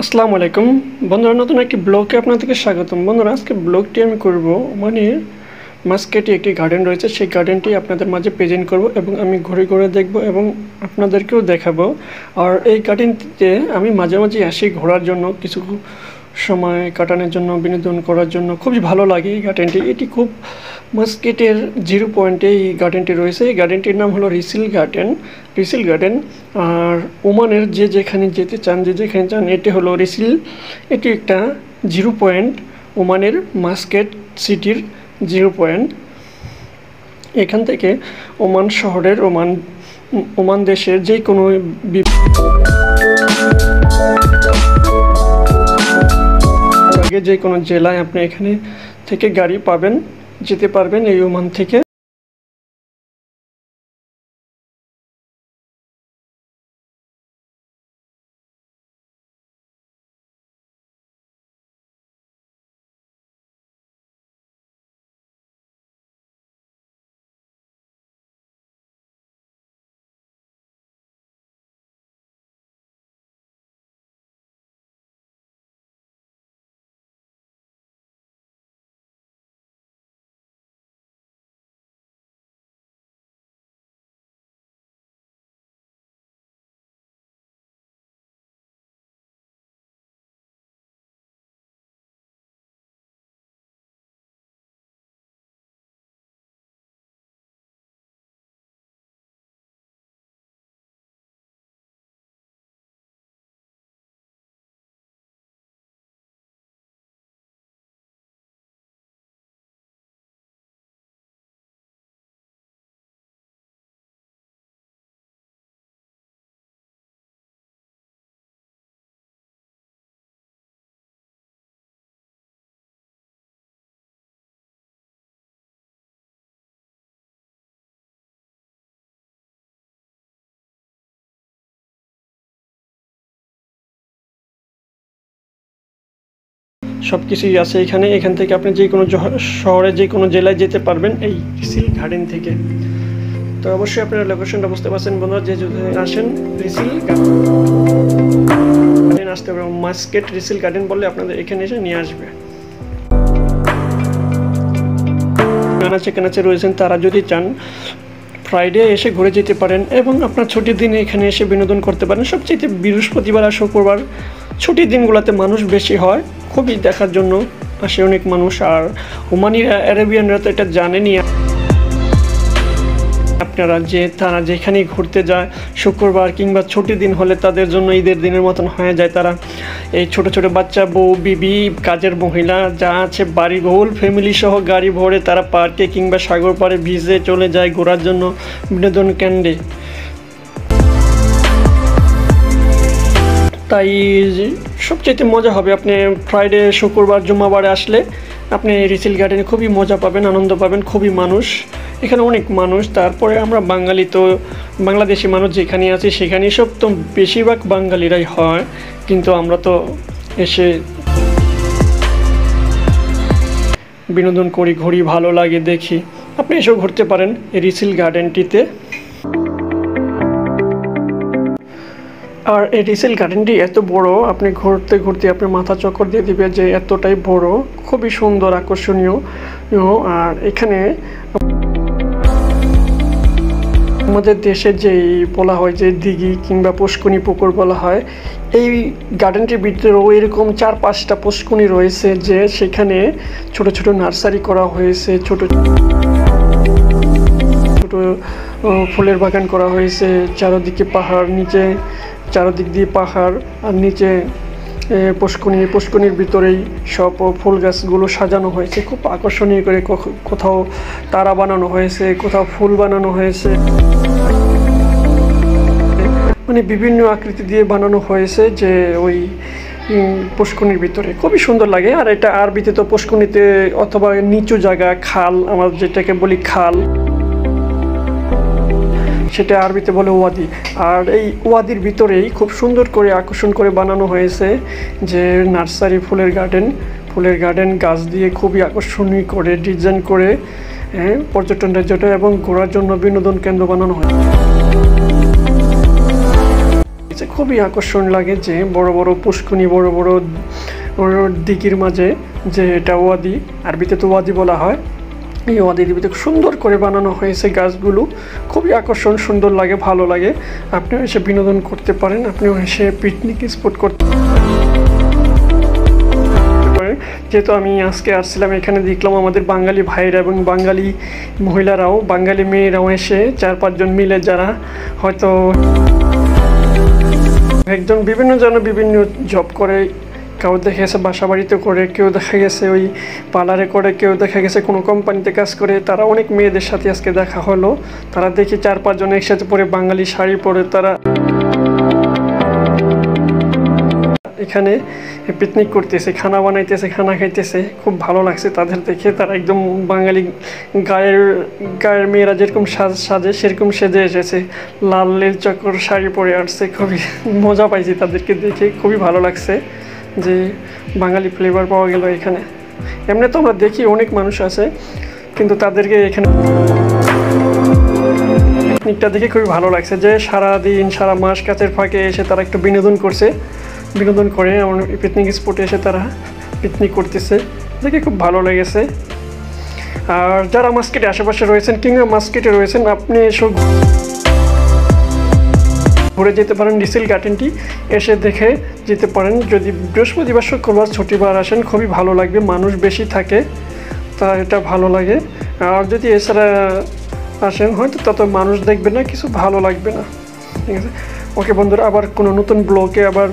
আসসালামু আলাইকুম বন্ধুরা, নতুন একটি ব্লগে আপনাদেরকে স্বাগতম। বন্ধুরা, আজকে ব্লগটি আমি করব মাস্কেটে একটি গার্ডেন রয়েছে, সেই গার্ডেনটি আপনাদের মাঝে প্রেজেন্ট করব এবং আমি ঘুরে ঘুরে দেখব এবং আপনাদেরকেও দেখাবো। আর এই গার্ডেনটিতে আমি মাঝে মাঝে আসি ঘোরার জন্য, কিছু সময় কাটানোর জন্য, বিনোদন করার জন্য। খুবই ভালো লাগে এই গার্ডেনটি। এটি খুব মাস্কেটের 0 পয়েন্টে এই গার্ডেনটি রয়েছে। এই গার্ডেনটির নাম হলো রিসিল গার্ডেন। আর ওমানের যেখানে যেতে চান, যেখানে চান, এটি হলো রিসিল। এটি একটা 0 পয়েন্ট, ওমানের মাস্কেট সিটির 0 পয়েন্ট। এখান থেকে ওমান শহরের, ওমান দেশের যে কোনো যে কোনো জেলায় আপনি এখানে থেকে গাড়ি পাবেন, যেতে পারবেন এই ওমান থেকে। সব কিছুই আছে এখানে। এখান থেকে আপনি যে কোনো শহরে, যে কোনো জেলায় যেতে পারবেন এই রিসিল গার্ডেন থেকে। তো অবশ্যই আপনারা লোকেশনটা বুঝতে পারছেন বন্ধুরা, যে যদি আসেন রিসিল গার্ডেন আসতে পারবেন। মাস্কেট রিসিল গার্ডেন বললে আপনাদের এখানে এসে নিয়ে আসবে। কানাচে রয়েছেন, তারা যদি চান ফ্রাইডে এসে ঘুরে যেতে পারেন এবং আপনার ছুটির দিনে এখানে এসে বিনোদন করতে পারেন। সবচেয়ে বৃহস্পতিবার আর শুক্রবার ছুটির দিনগুলোতে মানুষ বেশি হয়, খুবই দেখার জন্য আসে অনেক মানুষ। আর ওমানি আরবিয়ানরা তো এটা জানেনই আপনারা, যে তারা যেখানেই ঘুরতে যায় শুক্রবার কিংবা ছুটির দিন হলে তাদের জন্য ঈদের দিনের মতন হয়ে যায়। তারা এই ছোট ছোট বাচ্চা, বউ, বিবি, কাজের মহিলা যা আছে, বাড়ি হোল ফ্যামিলি সহ গাড়ি ভরে তারা পার্কে কিংবা সাগর পাড়ে ভিজে চলে যায় ঘোরার জন্য বিনোদন কেন্দ্রে। তাই সবচেয়ে মজা হবে আপনি ফ্রাইডে, শুক্রবার, জুম্মাবারে আসলে আপনি রিসিল গার্ডেনে খুবই মজা পাবেন, আনন্দ পাবেন। খুবই মানুষ এখানে, অনেক মানুষ। তারপরে আমরা বাঙালি তো, বাংলাদেশি মানুষ যেখানে আছি সেখানে সব তো বেশিরভাগ বাঙালিরাই হয়, কিন্তু আমরা তো এসে বিনোদন করি, ঘুরি, ভালো লাগে, দেখি। আপনি এসেও ঘুরতে পারেন এই রিসিল গার্ডেনটিতে। আর এই রিসেল গার্ডেনটি এত বড়, আপনি ঘুরতে ঘুরতে আপনার মাথা চক্কর দিয়ে দিবে যে এতটাই বড়, খুবই সুন্দর, আকর্ষণীয়। আর এখানে আমাদের দেশে যেই বলা হয় যে দিঘি কিংবা পুষ্কুনি পুকুর বলা হয়, এই গার্ডেনটির ভিতরেও এরকম 4-5টা পুষ্কুনি রয়েছে, যে সেখানে ছোট ছোট নার্সারি করা হয়েছে, ছোট ছোট ফুলের বাগান করা হয়েছে। চারদিকে পাহাড়, নিচে চারদিক দিয়ে পাহাড়, আর নিচে পুষ্কুনির ভিতরেই সব ফুল গাছগুলো সাজানো হয়েছে খুব আকর্ষণীয় করে। কোথাও তারা বানানো হয়েছে, কোথাও ফুল বানানো হয়েছে, মানে বিভিন্ন আকৃতি দিয়ে বানানো হয়েছে, যে ওই পুষ্কুনির ভিতরে খুবই সুন্দর লাগে। আর এটা আরবিতে তো পুষ্কুনিতে অথবা নিচু জায়গা, খাল, আমরা যেটাকে বলি খাল, সেটা আরবিতে বলে ওয়াদি। আর এই ওয়াদির ভিতরেই খুব সুন্দর করে আকর্ষণ করে বানানো হয়েছে যে নার্সারি, ফুলের গার্ডেন গাছ দিয়ে খুবই আকর্ষণীয় করে ডিজাইন করে পর্যটন এবং ঘোরার জন্য বিনোদন কেন্দ্র বানানো হয়। কাছে খুবই আকর্ষণ লাগে যে বড় বড় পুষ্কুনি, বড় বড় দিঘির মাঝে যে এটা ওয়াদি, আরবিতে তো ওয়াদি বলা হয়, এই ওয়াদির ভিতরে সুন্দর করে বানানো হয়েছে গাছগুলো, খুবই আকর্ষণ, সুন্দর লাগে, ভালো লাগে। আপনিও এসে বিনোদন করতে পারেন, আপনিও এসে পিকনিক স্পট করতে পারেন। যেহেতু আমি আজকে আসছিলাম এখানে, দেখলাম আমাদের বাঙালি ভাইরা এবং বাঙালি মহিলারাও, বাঙালি মেয়েরাও এসে 4-5 জন মিলে, যারা হয়তো একজন বিভিন্ন জন বিভিন্ন জব করে, কেউ দেখা গেছে বাসা বাড়িতে করে, কেউ দেখা গেছে ওই পার্লারে করে, কেউ দেখা গেছে কোনো কোম্পানিতে কাজ করে, তারা অনেক মেয়েদের সাথে আজকে দেখা হলো। তারা দেখি 4-5 জন একসাথে পরে বাঙালি শাড়ি পরে তারা এখানে পিকনিক করতেছে, খানা বানাইতেছে, খানা খাইতেছে, খুব ভালো লাগছে তাদের দেখে। তারা একদম বাঙালি গায়ের মেয়েরা যেরকম সাজে সেরকম সেজে এসেছে, লাল নীল চক্কর শাড়ি পরে আসছে, খুবই মজা পাইছি তাদেরকে দেখে, খুবই ভালো লাগছে যে বাঙালি ফ্লেভার পাওয়া গেল এখানে। এমনি তো আমরা দেখি অনেক মানুষ আছে, কিন্তু তাদেরকে এখানে পিকনিকটা দেখে খুবই ভালো লাগছে যে সারাদিন সারা মাস কাজের ফাঁকে এসে তারা একটু বিনোদন করছে, বিনোদন করে আমার পিকনিক স্পটে এসে তারা পিকনিক করতেছে, দেখে খুব ভালো লেগেছে। আর যারা মাস্কেটে আশেপাশে রয়েছেন কিংবা মাস্কেটে রয়েছেন, আপনি এসে ঘুরে যেতে পারেন রিসেল গার্ডেনটি, এসে দেখে যেতে পারেন। যদি বৃহস্পতিবার শুক্রবার ছুটিবার আসেন খুবই ভালো লাগবে, মানুষ বেশি থাকে, তা এটা ভালো লাগে। আর যদি এছাড়া আসেন হয়তো তত মানুষ দেখবে না, কিছু ভালো লাগবে না। ঠিক আছে, ওকে বন্ধুরা, আবার কোনো নতুন ব্লগে আবার